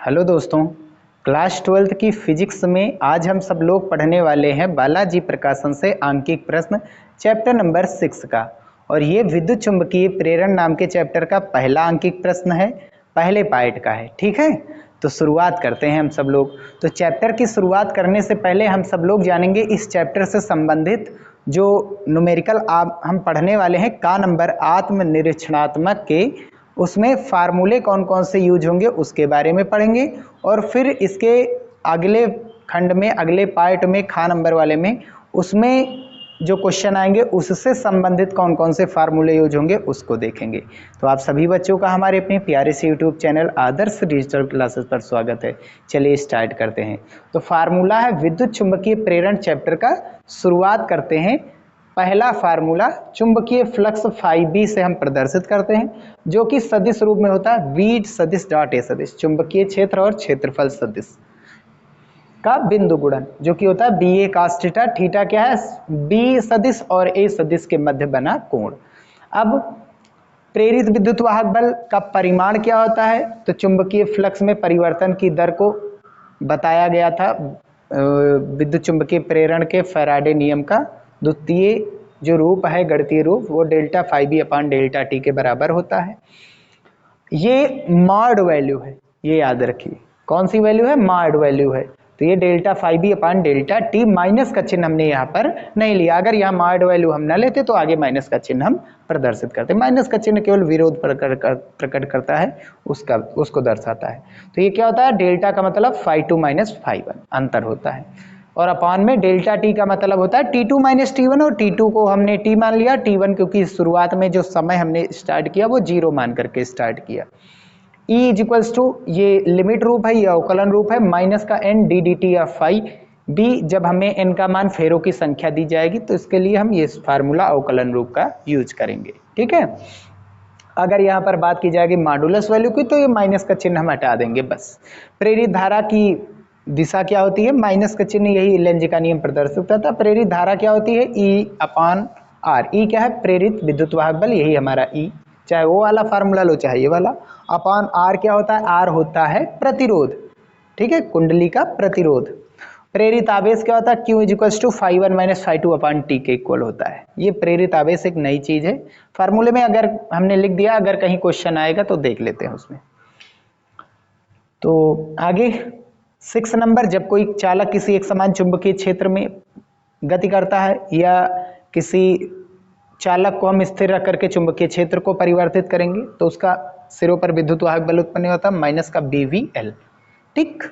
Hello दोस्तों, class 12th की physics में आज हम सब लोग पढ़ने वाले हैं बालाजी प्रकाशन से आंकिक प्रश्न चैप्टर नंबर 6 का। और ये विद्युत चुंबकीय प्रेरण नाम के चैप्टर का पहला आंकिक प्रश्न है, पहले पार्ट का है। ठीक है, तो शुरुआत करते हैं हम सब लोग। तो चैप्टर की शुरुआत करने से पहले हम सब लोग जानेंगे इस चैप्टर से संबंधित जो न्यूमेरिकल हम पढ़ने वाले हैं का नंबर आत्मनिरीक्षणात्मक के, उसमें फार्मूले कौन कौन से यूज होंगे उसके बारे में पढ़ेंगे। और फिर इसके अगले खंड में, अगले पार्ट में, खा नंबर वाले में, उसमें जो क्वेश्चन आएंगे उससे संबंधित कौन कौन से फार्मूले यूज होंगे उसको देखेंगे। तो आप सभी बच्चों का हमारे अपने प्यारे से यूट्यूब चैनल आदर्श डिजिटल क्लासेस पर स्वागत है। चलिए स्टार्ट करते हैं। तो फार्मूला है विद्युत चुंबकीय प्रेरण चैप्टर का। शुरुआत करते हैं। पहला फार्मूला चुंबकीय फ्लक्स फाई बी से हम प्रदर्शित करते हैं, जो कि सदिश रूप में होता है बी सदिश डॉट ए सदिश, चुंबकीय क्षेत्र और क्षेत्रफल सदिश का बिंदु गुणन, जो कि होता है बी ए कास थीटा। थीटा क्या है? बी सदिश और ए सदिश के मध्य बना कोण। अब प्रेरित विद्युत वाहक बल का परिमाण क्या होता है? तो चुंबकीय फ्लक्स में परिवर्तन की दर को बताया गया था विद्युत चुंबकीय प्रेरण के फैराडे नियम का द्वितीय जो रूप है, गणितीय रूप, वो delta phi b upon delta t के बराबर होता है। ये मॉड वैल्यू है, ये याद रखिए। कौन सी वैल्यू है? मॉड वैल्यू है। तो ये delta phi b upon delta t, minus का चिन्ह हमने यहाँ पर नहीं लिया। अगर यहाँ मॉड वैल्यू हम न लेते तो आगे माइनस का चिन्ह हम प्रदर्शित करते। माइनस का चिन्ह केवल विरोध प्रकट करता है, उसको दर्शाता है। तो ये क्या होता है? डेल्टा का मतलब phi two minus phi one अंतर होता है, और अपान में डेल्टा टी का मतलब होता है t two minus t one, और टी टू को हमने टी मान लिया, टी वन क्योंकि शुरुआत में जो समय हमने स्टार्ट किया वो जीरो मान करके स्टार्ट किया। E इक्वल्स टू, ये लिमिट रूप है, ये अवकलन रूप है, माइनस का n d d t of phi b. जब हमें एन का मान फेरों की संख्या दी जाएगी तो इसके लिए हम ये फार्मूला अवकलन रूप का यूज करेंगे। ठीक है, अगर यहाँ पर बात की जाएगी मॉडुलस वैल्यू की तो ये माइनस का चिन्ह हम हटा देंगे बस। प्रेरित धारा की दिशा क्या होती है? माइनस का चिन्ह, यही लेंज का नियम प्रदर्शित करता है। प्रेरित धारा क्या होती है? E upon R. ई क्या है? प्रेरित विद्युत वाहक बल, यही हमारा ई, चाहे वो वाला फार्मूला लो चाहे ये वाला। अपान आर क्या होता है? आर होता है प्रतिरोध। ठीक है, कुंडली का प्रतिरोध। प्रेरित आवेश क्या होता है? Q equals to phi one minus phi two upon t के इक्वल होता है। ये प्रेरित आवेश एक नई चीज है, फार्मूले में अगर हमने लिख दिया, अगर कहीं क्वेश्चन आएगा तो देख लेते हैं उसमें। तो आगे 6 नंबर, जब कोई चालक किसी एक समान चुंबकीय क्षेत्र में गति करता है, या किसी चालक को हम स्थिर रख करके चुंबकीय क्षेत्र को परिवर्तित करेंगे, तो उसका सिरों पर विद्युत वाहक बल उत्पन्न होता है माइनस का BVL। ठीक,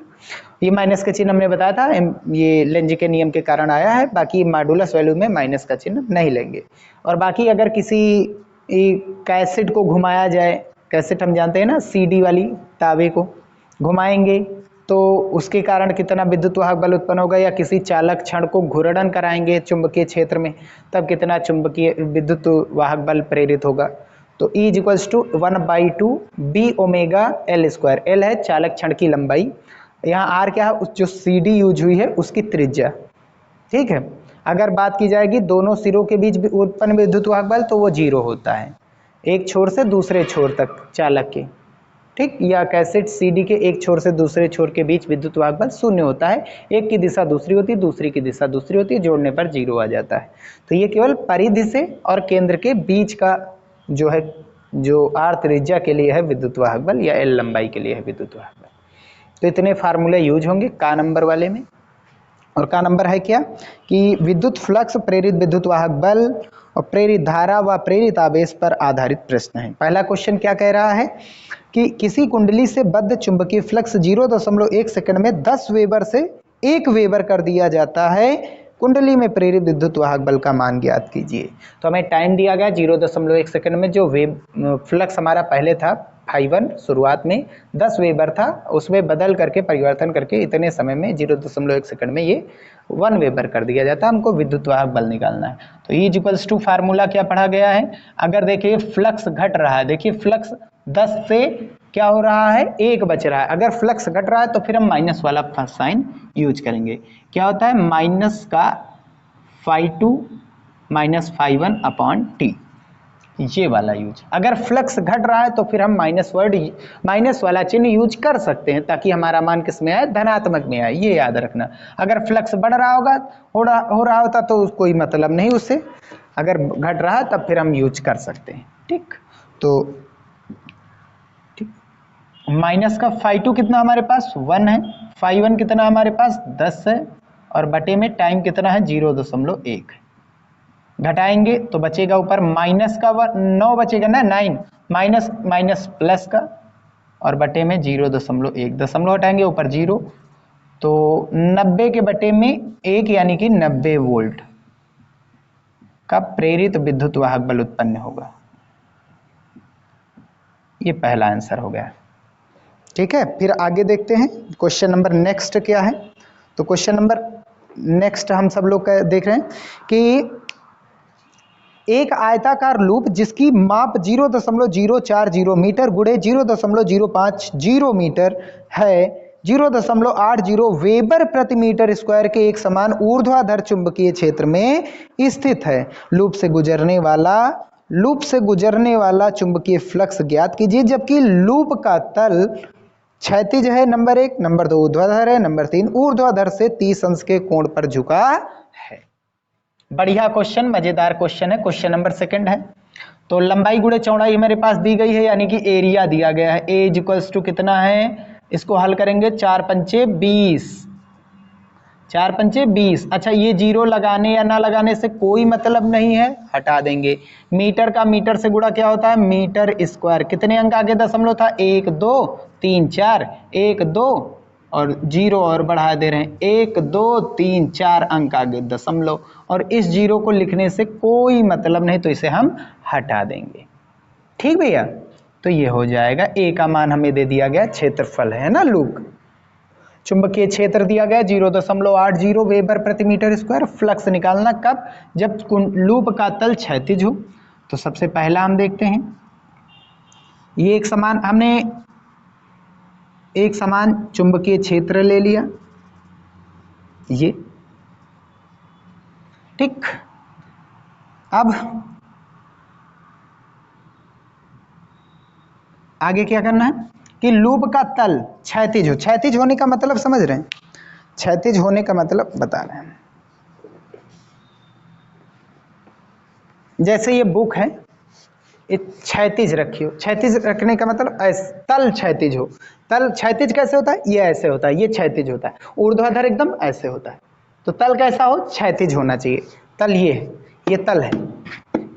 ये माइनस का चिन्ह हमने बताया था, ये लेंज के नियम के कारण आया है। बाकी मॉडुलस वैल्यू में माइनस का चिन्ह नहीं लेंगे। और बाकी अगर किसी कैसेट को घुमाया जाए, कैसेट हम जानते हैं ना, CD वाली तावे को घुमाएंगे तो उसके कारण कितना विद्युत वाहक बल उत्पन्न होगा, या किसी चालक क्षण को घूर्णन कराएंगे चुंबकीय क्षेत्र में तब कितना चुंबकीय विद्युत वाहक बल प्रेरित होगा। तो E equals to 1/2 B omega L square. L है चालक क्षण की लंबाई, यहाँ R क्या है? जो CD यूज हुई है उसकी त्रिज्या। ठीक है, अगर बात की जाएगी दोनों सिरों के बीच उत्पन्न विद्युत वाहक बल तो वो 0 होता है, एक छोर से दूसरे छोर तक चालक के। ठीक, या कैसेट CD के एक छोर से दूसरे छोर के बीच विद्युत वाहक बल 0 होता है। एक की दिशा दूसरी होती है, दूसरी की दिशा दूसरी होती है, जोड़ने पर 0 आ जाता है। तो ये केवल परिधि से और केंद्र के बीच का जो है, जो R त्रिज्या के लिए है विद्युत वाहक बल, या L लंबाई के लिए है विद्युत वाहक बल। तो इतने फार्मूले यूज होंगे का नंबर वाले में। और का नंबर है क्या कि विद्युत फ्लक्स, प्रेरित विद्युत वाहक बल और प्रेरित धारा व प्रेरित आवेश पर आधारित प्रश्न है। पहला क्वेश्चन क्या कह रहा है कि किसी कुंडली से बद्ध चुंबकीय फ्लक्स 0.1 सेकंड में 10 वेबर से 1 वेबर कर दिया जाता है। कुंडली में प्रेरित विद्युत वाहक बल का मान ज्ञात कीजिए। तो हमें टाइम दिया गया 0.1 सेकंड में, जो फ्लक्स हमारा पहले था फाई वन, शुरुआत में 10 वेबर था, उसमें बदल करके परिवर्तन करके इतने समय में 0.1 सेकंड में ये 1 वेबर कर दिया जाता है। हमको विद्युत वाहक बल निकालना है। तो E इक्वल्स टू फार्मूला क्या पढ़ा गया है? अगर देखिए फ्लक्स घट रहा है, देखिए फ्लक्स 10 से क्या हो रहा है? 1 बच रहा है। अगर फ्लक्स घट रहा है तो फिर हम माइनस वाला साइन यूज करेंगे। क्या होता है? माइनस का phi two minus phi one upon t. ये वाला यूज। अगर फ्लक्स घट रहा है तो फिर हम माइनस वाला चिन्ह यूज कर सकते हैं ताकि हमारा मान किस में आए, धनात्मक में आए, ये याद रखना। अगर फ्लक्स बढ़ रहा होगा, हो रहा होता तो कोई मतलब नहीं उससे, अगर घट रहा तब फिर हम यूज कर सकते हैं। ठीक, तो ठीक, माइनस का φ2 कितना हमारे पास 1 है, φ1 कितना हमारे पास 10 है, और बटे में टाइम कितना है 0.1 है। घटाएंगे तो बचेगा ऊपर माइनस का 9 बचेगा ना, 9 माइनस माइनस प्लस का, और बटे में 0.1, दशमलव हटाएंगे ऊपर 0, तो 90 के बटे में 1 यानी कि 90 वोल्ट का प्रेरित विद्युत वाहक बल उत्पन्न होगा। ये पहला आंसर हो गया। ठीक है, फिर आगे देखते हैं क्वेश्चन नंबर नेक्स्ट क्या है। तो क्वेश्चन नंबर नेक्स्ट हम सब लोग देख रहे हैं कि एक आयताकार लूप जिसकी माप 0.040 मीटर गुणे 0.050 मीटर है, 0.80 वेबर प्रति मीटर स्क्वायर के एक समान ऊर्ध्वाधर चुंबकीय क्षेत्र में स्थित है। लूप से गुजरने वाला चुंबकीय फ्लक्स ज्ञात कीजिए, जबकि लूप का तल क्षैतिज है, नंबर 1, नंबर 2 ऊर्ध्वाधर है, नंबर 3 ऊर्ध्वाधर से 30 अंश के कोण पर झुका है। बढ़िया क्वेश्चन, मजेदार क्वेश्चन है। क्वेश्चन नंबर सेकंड है, तो लंबाई गुणे चौड़ाई हमारे पास दी गई है, यानी कि एरिया दिया गया है। ए इक्वल्स टू कितना है, इसको हल करेंगे 4 पंचे 20, 4 पंचे 20। अच्छा, ये जीरो लगाने या ना लगाने से कोई मतलब नहीं है, हटा देंगे। मीटर का मीटर से गुणा क्या होता है, मीटर स्क्वायर। कितने अंक आगे दशमलव था, 1 2 3 4, 1 2 और 0 और बढ़ा दे रहे हैं, 1 2 3 4 अंक आगे दशमलव, और इस जीरो को लिखने से कोई मतलब नहीं, तो इसे हम हटा देंगे। ठीक भैया, तो ये हो जाएगा। ए का मान हमें दे दिया गया, क्षेत्रफल है ना लूप, चुंबकीय क्षेत्र दिया गया 0.80 वेबर प्रति मीटर स्क्वायर। फ्लक्स निकालना कब, जब लूप का तल क्षैतिज हो। तो सबसे पहला हम देखते हैं, ये हमने एक समान चुंबकीय क्षेत्र ले लिया, ये ठीक। अब आगे क्या करना है कि लूप का तल क्षैतिज हो। क्षैतिज होने का मतलब समझ रहे हैं, क्षैतिज होने का मतलब बता रहे हैं। जैसे ये बुक है, क्षैतिज रखियो, क्षैतिज रखने का मतलब तल क्षैतिज हो। तल क्षैतिज कैसे होता है, ये ऐसे होता है, ये क्षैतिज होता है। ऊर्ध्वाधर एकदम ऐसे होता है, तो तल कैसा हो, क्षैतिज होना चाहिए। तल ये है, ये तल है,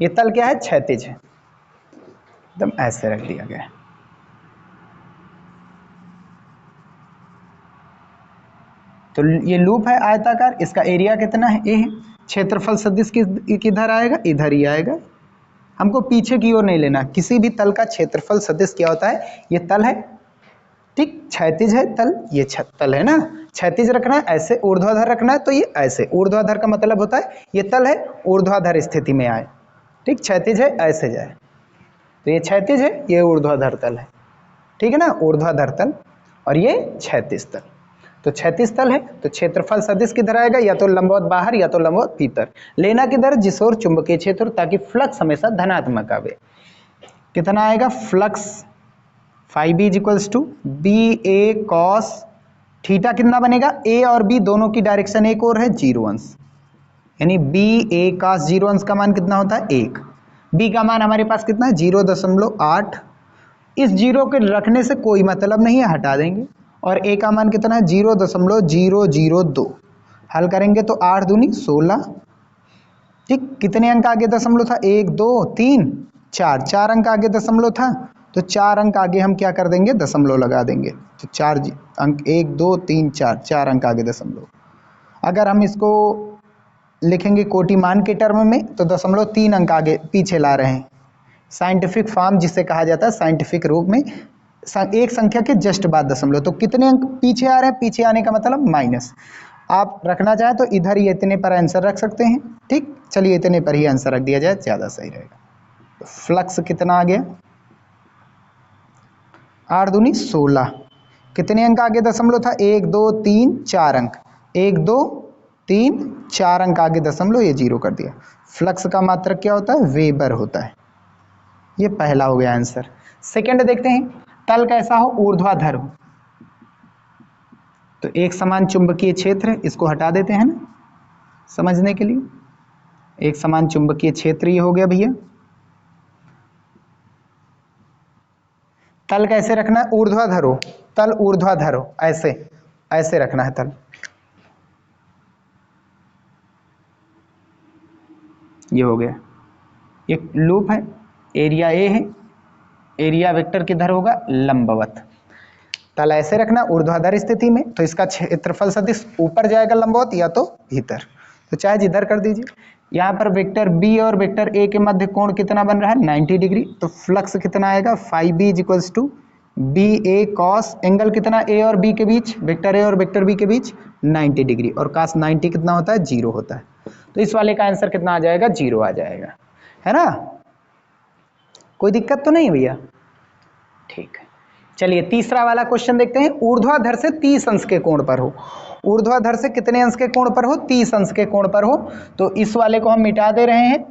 ये तल क्या है, क्षैतिज है, एकदम ऐसे रख दिया गया है। तो ये लूप है आयताकार, इसका एरिया कितना है, ए है। क्षेत्रफल सदिश किधर आएगा, इधर ही आएगा। हमको पीछे की ओर नहीं लेना, किसी भी तल का क्षेत्रफल सदिश क्या होता है, ये तल है, ठीक, क्षैतिज है तल, ये तल है ना, क्षैतिज रखना है, ऐसे ऊर्ध्वाधर रखना है, तो ये ऐसे। ऊर्ध्वाधर का मतलब होता है ये तल है, ऊर्ध्वाधर स्थिति में आए, ठीक, क्षैतिज है ऐसे जाए, तो ये क्षैतिज है, ये ऊर्ध्वाधर तल है, ठीक है ना, ऊर्ध्वाधर तल, और ये क्षैतिज तल। तो क्षैतिज तल है, तो क्षेत्रफल सदिश किधर आएगा, या तो लंबवत बाहर या तो लंबवत भीतर। लेना किधर, जिस ओर चुंबकीय क्षेत्र, ताकि फ्लक्स हमेशा धनात्मक आवे। कितना आएगा flux, phi b equals to b a cos theta. कितना बनेगा, ए और बी दोनों की डायरेक्शन एक और है, 0 अंश, यानी बी ए कॉस 0 अंश का मान कितना होता है, 1। बी का मान हमारे पास कितना है, 0.8। इस जीरो के रखने से कोई मतलब नहीं है, हटा देंगे। और ए का मान कितना है, 0.002। हल करेंगे तो 8 दूनी 16, ठीक। कितने अंक आगे दशमलव था, 1 2 3 4, 4 अंक आगे दशमलव था, तो 4 अंक आगे हम क्या कर देंगे, दशमलव लगा देंगे। तो 4 अंक, 1 2 3 4, 4 अंक आगे दशमलव। अगर हम इसको लिखेंगे कोटिमान के टर्म में, तो 0.3 अंक आगे पीछे ला रहे हैं। साइंटिफिक फॉर्म जिसे कहा जाता है, साइंटिफिक रूप में एक संख्या के जस्ट बाद दशमलव, तो कितने अंक पीछे आ रहे हैं, पीछे आने का मतलब माइनस। आप रखना चाहें तो इधर ही इतने पर आंसर रख सकते हैं, ठीक। चलिए इतने पर ही आंसर रख दिया जाए, ज़्यादा सही रहेगा। तो फ्लक्स कितना आ गया, 8 दूनी 16। कितने अंक आगे दशमलव था, 1 2 3 4 अंक, 1 2 3 4 अंक आगे दशमलव, ये 0 कर दिया। फ्लक्स का मात्रक क्या होता है, वेबर होता है, ये पहला हो गया आंसर। सेकंड देखते हैं, तल कैसा हो, ऊर्ध्वाधर हो। तो एक समान चुंबकीय क्षेत्र, इसको हटा देते हैं ना समझने के लिए। एक समान चुंबकीय क्षेत्र ये हो गया भैया। तल कैसे रखना है, ऊर्ध्वाधर हो, तल ऊर्ध्वाधर हो, ऐसे ऐसे रखना है तल। ये हो गया, एक लूप है, एरिया ए है, एरिया वेक्टर किधर होगा, लंबवत। तल ऐसे रखना ऊर्ध्वाधर स्थिति में, तो इसका क्षेत्रफल सदिश ऊपर जाएगा लंबवत या तो भीतर, तो चाहे जिधर कर दीजिए। यहाँ पर वेक्टर बी और वेक्टर ए के मध्य कोण कितना बन रहा है, 90 डिग्री। तो फ्लक्स कितना आएगा, phi b is equals to b a cos, angle कितना ए और बी के बीच, वेक्टर ए और वेक्टर बी के बीच 90 डिग्री, और कॉस 90 कितना होता है, 0 होता है। तो इस वाले का आंसर कितना आ जाएगा, 0 आ जाएगा, है ना। कोई दिक्कत तो नहीं भैया, ठीक है। चलिए तीसरा वाला क्वेश्चन देखते हैं, ऊर्ध्वाधर से 30 अंश के कोण पर हो। ऊर्ध्वाधर से कितने अंश के कोण पर हो, 30 अंश के कोण पर हो। तो इस वाले को हम मिटा दे रहे हैं,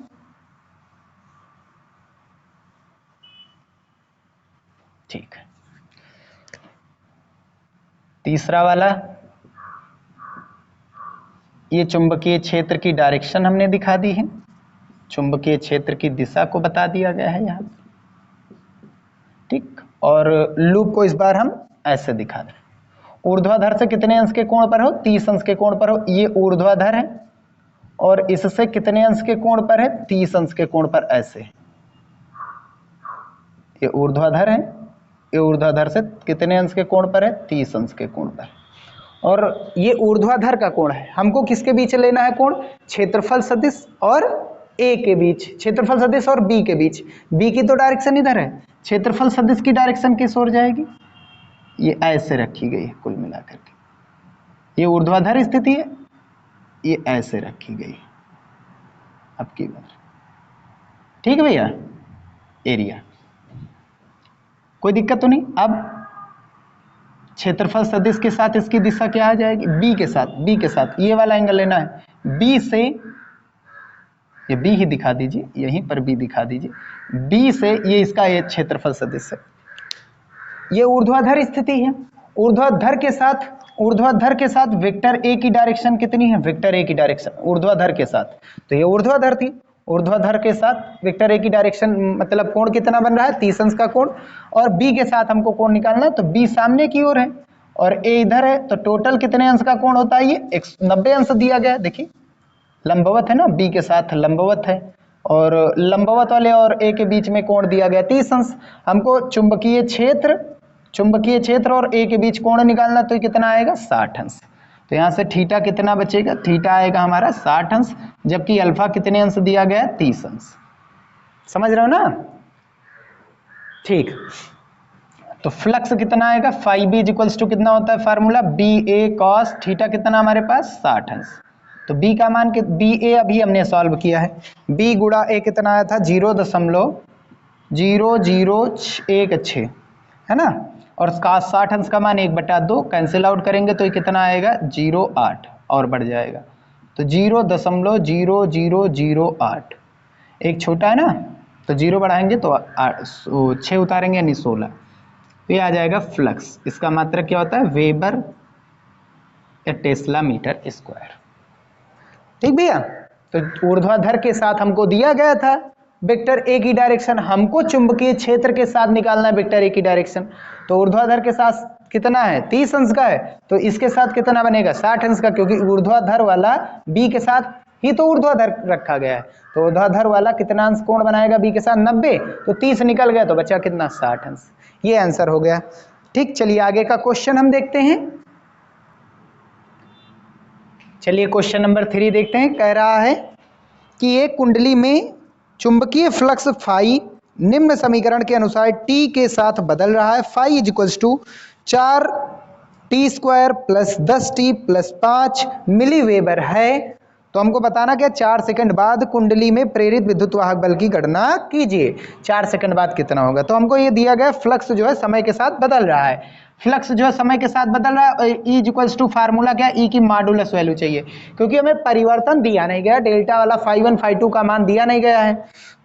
ठीक है। तीसरा वाला, ये चुंबकीय क्षेत्र की डायरेक्शन हमने दिखा दी है, चुंबकीय क्षेत्र की दिशा को बता दिया गया है यहाँ, ठीक। और लूप को इस बार हम ऐसे दिखा दें, ऊर्ध्वाधर से कितने अंश के कोण पर हो, 30 अंश के कोण पर हो। ये ऊर्ध्वाधर है और इससे कितने अंश के कोण पर है, 30 अंश के कोण पर, ऐसे। ये ऊर्ध्वाधर है, ये ऊर्ध्वाधर से कितने अंश के कोण पर है, 30 अंश के कोण पर। और ये ऊर्ध्वाधर का कोण है, हमको किसके बीच लेना है कोण, क्षेत्रफल सदिश और ए के बीच, क्षेत्रफल सदिश और बी के बीच। बी की तो डायरेक्शन इधर है, क्षेत्रफल सदिश की डायरेक्शन किस ओर जाएगी, ये ऐसे रखी गई है कुल मिलाकर के। ये ऊर्ध्वाधर स्थिति है, ये ऐसे रखी गई है। अब की बार ठीक है भैया, एरिया कोई दिक्कत तो नहीं। अब क्षेत्रफल सदिश के साथ इसकी दिशा क्या आ जाएगी, बी के साथ, बी के साथ ये वाला एंगल लेना है। बी से, ये बी ही दिखा दीजिए, यहीं पर बी दिखा दीजिए। बी से ये इसका ये क्षेत्रफल सदिश है, ये ऊर्ध्वाधर स्थिति है। ऊर्ध्वाधर के साथ वेक्टर ए की डायरेक्शन कितनी है, वेक्टर ए की डायरेक्शन ऊर्ध्वाधर के साथ, तो ये ऊर्ध्वाधर थी। ऊर्ध्वाधर के साथ वेक्टर ए की डायरेक्शन मतलब कोण कितना बन रहा है, 30 अंश का कोण। और बी के साथ हमको कोण निकालना है, तो बी सामने की ओर है और ए इधर है, तो टोटल कितने अंश का कोण होता है, ये 90 अंश दिया गया है। देखिए लंबवत है ना, बी के साथ लंबवत है, और लंबवत वाले और ए के बीच में कोण दिया गया 30 अंश। हमको चुंबकीय क्षेत्र और ए के बीच कोण निकालना, तो कितना आएगा, 60 अंश। तो यहाँ से थीटा कितना बचेगा, थीटा आएगा हमारा 60 अंश, जबकि अल्फा कितने अंश दिया गया है, 30 अंश। समझ रहे हो ना, ठीक। तो फ्लक्स कितना आएगा, फाई बी इक्वल्स टू कितना होता है formula, B a cos theta, कितना हमारे पास 60 अंश। तो बी का मान बी ए अभी हमने सॉल्व किया है, बी गुणा ए कितना आया था, 0.0016 है ना। और का 60 अंश का मान 1/2 कैंसिल आउट करेंगे तो ये कितना आएगा, 0.8 और बढ़ जाएगा, तो 0.0008। एक छोटा है ना, तो 0 बढ़ाएंगे तो 6 उतारेंगे यानी 16। तो ये आ जाएगा फ्लक्स। इसका मात्रक क्या होता है, वेबर या टेस्ला मीटर स्क्वायर। ठीक भैया। तो ऊर्ध्वाधर के साथ हमको दिया गया था वेक्टर ए की डायरेक्शन, हमको चुंबकीय क्षेत्र के साथ निकालना है वेक्टर ए की डायरेक्शन। तो ऊर्ध्वाधर के साथ कितना है, 30 अंश का है, तो इसके साथ कितना बनेगा, 60 अंश का, क्योंकि ऊर्ध्वाधर वाला बी के साथ ही तो ऊर्ध्वाधर रखा गया है। तो ऊर्ध्वाधर वाला कितना अंश कोण बनाएगा बी के साथ, 90, तो 30 निकल गया, तो बचा कितना, 60 अंश। ये आंसर हो गया। ठीक, चलिए आगे का क्वेश्चन हम देखते हैं। चलिए क्वेश्चन नंबर 3 देखते हैं। कह रहा है कि एक कुंडली में चुंबकीय फ्लक्स फाई निम्न समीकरण के अनुसार टी के साथ बदल रहा है। Phi is equals to 4t² + 10t + 5 milli weber है। तो हमको बताना क्या, 4 सेकंड बाद कुंडली में प्रेरित विद्युत वाहक बल की गणना कीजिए। 4 सेकंड बाद कितना होगा, तो हमको ये दिया गया फ्लक्स जो है समय के साथ बदल रहा है, फ्लक्स जो है समय के साथ बदल रहा है। ई इक्वल्स टू फार्मूला क्या, ई की मॉडुलस वैल्यू चाहिए, क्योंकि हमें परिवर्तन दिया नहीं गया, डेल्टा वाला φ1 φ2 का मान दिया नहीं गया है।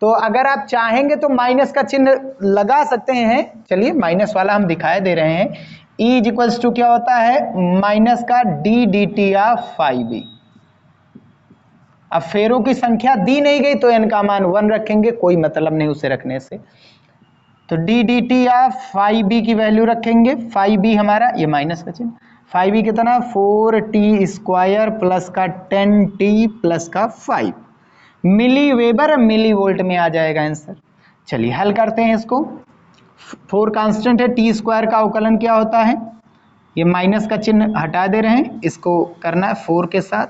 तो अगर आप चाहेंगे तो माइनस का चिन्ह लगा सकते हैं, चलिए माइनस वाला हम दिखाई दे रहे हैं। ई इक्वल्स टू क्या होता है, माइनस का D d t of φb। अब फेरों की संख्या दी नहीं गई तो n का मान 1 रखेंगे, कोई मतलब नहीं उसे रखने से। तो D d t of φb की वैल्यू रखेंगे, φb हमारा ये माइनस का चिन्ह, φb कितना 4t स्क्वायर प्लस का 10t प्लस का 5 मिली वेबर मिली वोल्ट में आ जाएगा आंसर। चलिए हल करते हैं इसको। 4 कांस्टेंट है, टी स्क्वायर का अवकलन क्या होता है, ये माइनस का चिन्ह हटा दे रहे हैं, इसको करना है 4 के साथ,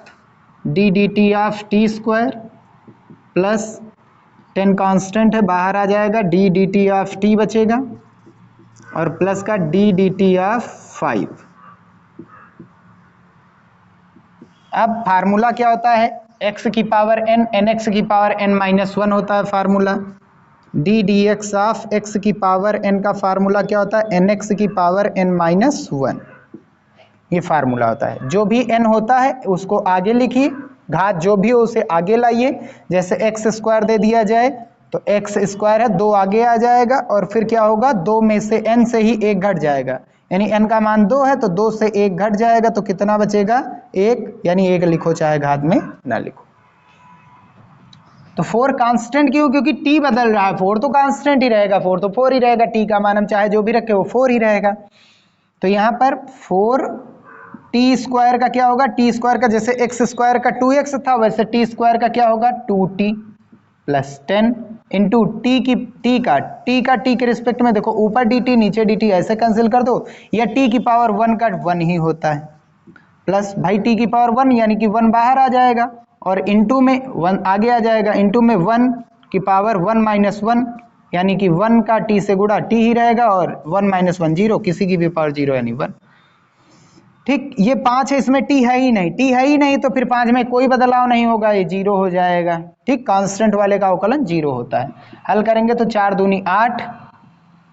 D d t of T square plus 10 constant है बाहर आ जाएगा, D d t of T बचेगा और प्लस का डी डी टी ऑफ 5। अब फार्मूला क्या होता है, x की पावर n एन एक्स की पावर n माइनस 1 होता है formula, D D x of x की पावर n का फार्मूला क्या होता है, एन एक्स की पावर n माइनस 1, ये फार्मूला होता है। जो भी n होता है उसको आगे लिखिए, घात जो भी हो उसे आगे लाइए, जैसे x स्क्वायर दे दिया जाए तो x स्क्वायर है 2 आगे आ जाएगा और फिर क्या होगा, 2 में से n से ही 1 घट जाएगा, यानी n का मान 2 है तो 2 से 1 घट जाएगा तो कितना बचेगा 1, यानी 1 लिखो चाहे घात में ना लिखो। तो 4 कांस्टेंट क्यों, क्योंकि t बदल रहा है, 4 तो कांस्टेंट ही रहेगा, 4 तो 4 ही रहेगा, t का मान हम चाहे जो भी रखे वो 4 ही रहेगा। तो यहाँ पर 4 टी स्क्वायर का क्या होगा, टी स्क्वायर का जैसे एक्स स्क्वायर का 2x था वैसे टी स्क्वायर का क्या होगा 2t प्लस 10 इंटू टी का टी के रिस्पेक्ट में देखो, ऊपर dt नीचे dt ऐसे कैंसिल कर दो, या t की पावर 1 का 1 ही होता है, प्लस भाई t की पावर 1 यानी कि 1 बाहर आ जाएगा और इंटू में 1 आगे आ जाएगा, इंटू में 1 की पावर 1 माइनस 1 यानी कि 1 का t से गुणा t ही रहेगा और 1 माइनस 1 0, किसी की भी पावर 0 यानी 1। ठीक, ये 5 है, इसमें t है ही नहीं, तो फिर 5 में कोई बदलाव नहीं होगा, ये 0 हो जाएगा। ठीक, कांस्टेंट वाले का अवकलन 0 होता है। हल करेंगे तो 4 दूनी 8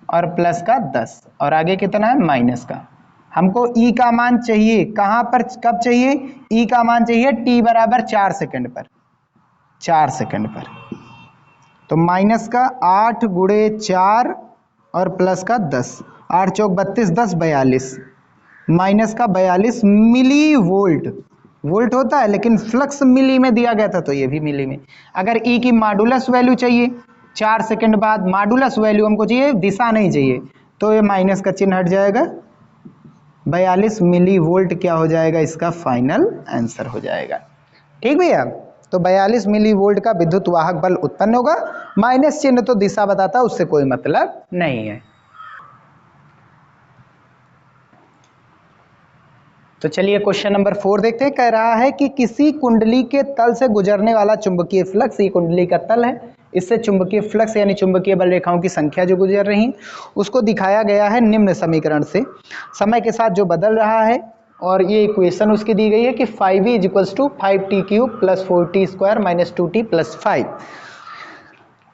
और प्लस का 10 और आगे कितना है माइनस का। हमको e का मान चाहिए, कहाँ पर कब चाहिए, e का मान चाहिए t बराबर 4 सेकंड पर, 4 सेकंड पर। तो माइनस का 8 गुणे 4 और प्लस का 10, 8 चौक 32 10 42, माइनस का 42 मिली वोल्ट, वोल्ट होता है लेकिन फ्लक्स मिली में दिया गया था तो ये भी मिली में। अगर ई की मॉडुलस वैल्यू चाहिए 4 सेकंड बाद, मॉडुलस वैल्यू हमको चाहिए, दिशा नहीं चाहिए, तो ये माइनस का चिन्ह हट जाएगा, 42 मिली वोल्ट क्या हो जाएगा, इसका फाइनल आंसर हो जाएगा। ठीक भैया, तो 42 मिली वोल्ट का विद्युत वाहक बल उत्पन्न होगा, माइनस चिन्ह तो दिशा बताता है, उससे कोई मतलब नहीं है। तो चलिए क्वेश्चन नंबर 4 देखते हैं। कह रहा है कि किसी कुंडली के तल से गुजरने वाला चुंबकीय फ्लक्स, ये कुंडली का तल है, इससे चुंबकीय फ्लक्स यानी चुंबकीय बल रेखाओं की संख्या जो गुजर रही है उसको दिखाया गया है निम्न समीकरण से, समय के साथ जो बदल रहा है, और ये इक्वेशन उसकी दी गई है कि 5v = 5t³ + 4t² - 2t + 5।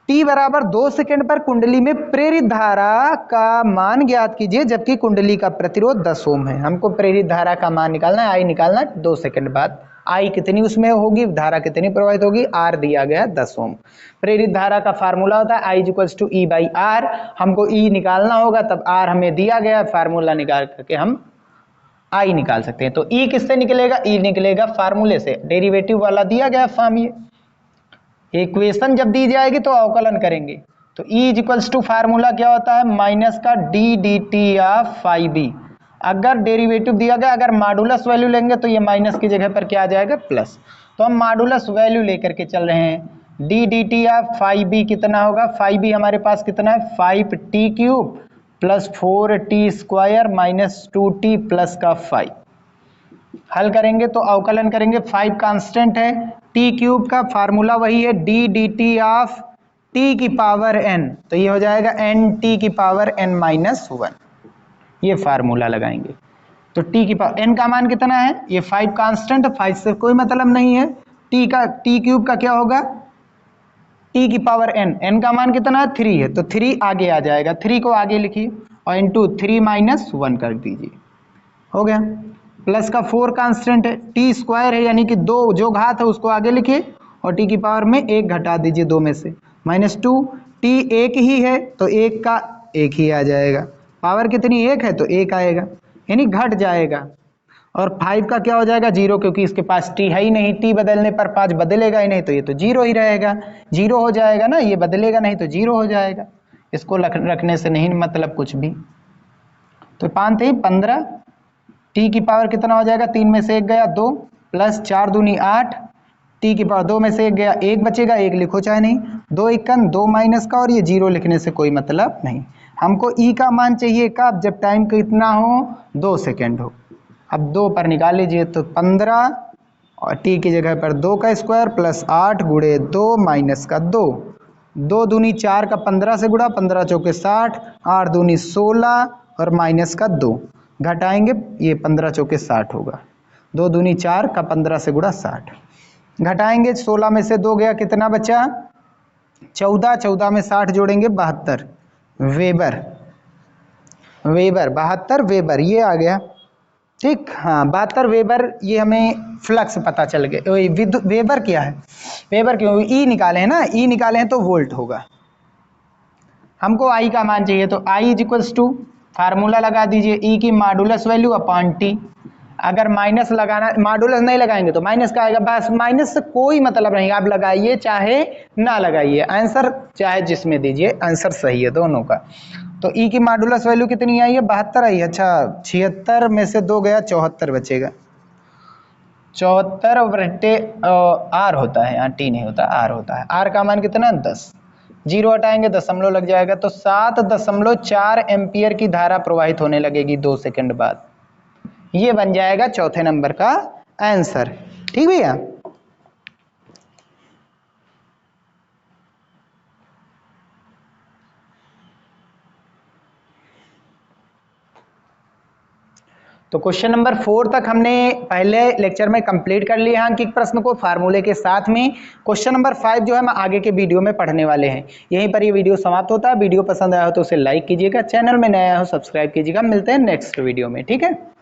t बराबर 2 सेकंड पर कुंडली में प्रेरित धारा का मान ज्ञात कीजिए जबकि कुंडली का प्रतिरोध 10 ओम है। हमको प्रेरित धारा का मान निकालना है, आई निकालना है 2 सेकंड बाद, आई कितनी उसमें होगी, धारा कितनी प्रवाहित होगी, आर दिया गया 10 ओम। प्रेरित धारा का फार्मूला होता है आई = E/R, हमको ई निकालना होगा, तब आर हमें दिया गया, फार्मूला निकाल करके हम आई निकाल सकते हैं। तो ई किससे निकलेगा, ई निकलेगा फार्मूले से, डेरिवेटिव वाला दिया गया फॉर्म, ये इक्वेशन जब दी जाएगी तो अवकलन करेंगे। तो E = फार्मूला क्या होता है, माइनस का D d t of 5b, अगर डेरिवेटिव दिया गया, अगर मॉडुलस वैल्यू लेंगे तो ये माइनस की जगह पर क्या आ जाएगा प्लस, तो हम मॉडुलस वैल्यू लेकर के चल रहे हैं। D d t of 5b कितना होगा, 5b हमारे पास कितना है 5t³ + 4t² - 2t + का 5। हल करेंगे तो अवकलन करेंगे, 5 कांस्टेंट है, t³ का फार्मूला वही है D d t of t⁻n, तो ये हो जाएगा nt⁻n-1, ये फार्मूला लगाएंगे। तो n का मान कितना है, ये 5 कांस्टेंट, 5 से कोई मतलब नहीं है, टी क्यूब का क्या होगा, टी की पावर एन, एन का मान कितना है 3 है, तो 3 आगे आ जाएगा, 3 को आगे लिखिए और इंटू 3 माइनस 1 कर दीजिए, हो गया। प्लस का 4 कांस्टेंट है, टी स्क्वायर है यानी कि 2 जो घात है उसको आगे लिखिए और टी की पावर में 1 घटा दीजिए 2 में से, -2, टी एक ही है तो 1 का 1 ही आ जाएगा, पावर कितनी 1 है तो 1 आएगा, यानी घट जाएगा। और 5 का क्या हो जाएगा 0, क्योंकि इसके पास टी है ही नहीं, टी बदलने पर 5 बदलेगा ही नहीं, तो ये तो 0 ही रहेगा, 0 हो जाएगा ना, ये बदलेगा नहीं तो 0 हो जाएगा, इसको रखने से नहीं मतलब कुछ भी। तो 5 × 15, टी की पावर कितना हो जाएगा, 3 में से 1 गया 2, प्लस 4 दूनी 8, टी की पावर 2 में से 1 गया 1 बचेगा, 1 लिखो चाहे नहीं, 2 एकन 2 माइनस का, और ये 0 लिखने से कोई मतलब नहीं। हमको ई का मान चाहिए कब, जब टाइम कितना हो 2 सेकेंड हो। अब 2 पर निकाल लीजिए तो 15 और टी की जगह पर 2 का स्क्वायर प्लस 8 गुणे 2 माइनस का 2, 2 दूनी 4 का 15 से गुणा, 15 चौके 60, 8 दूनी 16 और माइनस का 2 घटाएंगे, ये 15 चौके 60 होगा, 2 दूनी 4 का 15 से गुणा 60, घटाएंगे 16 में से 2 गया, कितना बचा 14, 14 में 60 जोड़ेंगे 72 वेबर, वेबर 72 वेबर ये आ गया, ठीक। हाँ 72 वेबर, ये हमें फ्लक्स पता चल गया। विद्युत वेबर क्या है, वेबर क्यों, ई निकाले हैं ना, ई निकाले हैं तो वोल्ट होगा। हमको आई का मान चाहिए तो I is equals to, formula लगा दीजिए, ई की मॉडुलस वैल्यू अपॉन टी, अगर माइनस लगाना, मॉडुलस नहीं लगाएंगे तो माइनस का आएगा, बस माइनस से कोई मतलब नहीं, आप लगाइए चाहे ना लगाइए, आंसर चाहे जिसमें दीजिए, आंसर सही है दोनों का। तो ई की मॉडुलस वैल्यू कितनी आई है 72 आई, अच्छा 76 में से 2 गया 74 बचेगा, 74 बटे आर होता है, यहाँ टी नहीं होता आर होता है, आर का मान कितना 10, 0 हटाएंगे दशमलव लग जाएगा, तो 7.4 एम्पियर की धारा प्रवाहित होने लगेगी 2 सेकंड बाद, ये बन जाएगा चौथे नंबर का आंसर, ठीक भैया। तो क्वेश्चन नंबर 4 तक हमने पहले लेक्चर में कंप्लीट कर लिया है अंकित प्रश्न को फार्मूले के साथ में। क्वेश्चन नंबर 5 जो है हम आगे के वीडियो में पढ़ने वाले हैं। यहीं पर ये वीडियो समाप्त होता है। वीडियो पसंद आया हो तो उसे लाइक कीजिएगा, चैनल में नया हो सब्सक्राइब कीजिएगा। मिलते हैं नेक्स्ट वीडियो में, ठीक है।